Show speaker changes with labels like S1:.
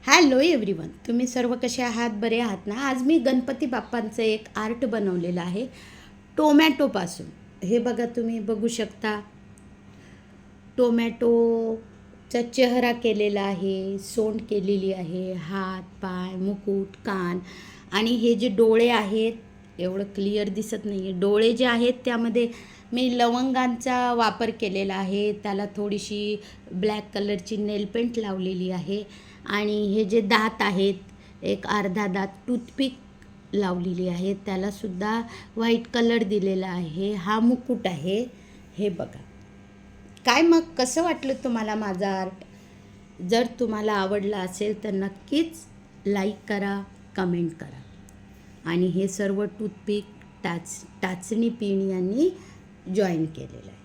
S1: Hello everyone, तुम्ही सर्व कसे आहात? बरे आहात ना? आज मी गणपती बाप्पांचं एक आर्ट बनवलेलं आहे टोमॅटोपासून. हे बघा, तुम्ही बघू शकता. टोमॅटोचा चेहरा केलेला आहे, सोंड केलेली आहे, हात, पाय, मुकुट, कान आणि हे जे डोळे आहेत, एवढं क्लिअर दिसत नाही आहे. डोळे जे आहेत त्यामध्ये मी लवंगांचा वापर केलेला आहे. त्याला थोडीशी ब्लॅक कलरची नेलपेंट लावलेली आहे. आणि हे जे दात आहेत, एक अर्धा दात टूथपिक लावलेली आहे, त्यालासुद्धा व्हाईट कलर दिलेला आहे. हा मुकुट आहे. हे बघा. काय मग कसं वाटलं तुम्हाला माझं आर्ट? जर तुम्हाला आवडलं असेल तर नक्कीच लाईक करा, कमेंट करा. आणि हे सर्व टूथपिक टाचणी पिन यांनी जॉईन केलेलं आहे.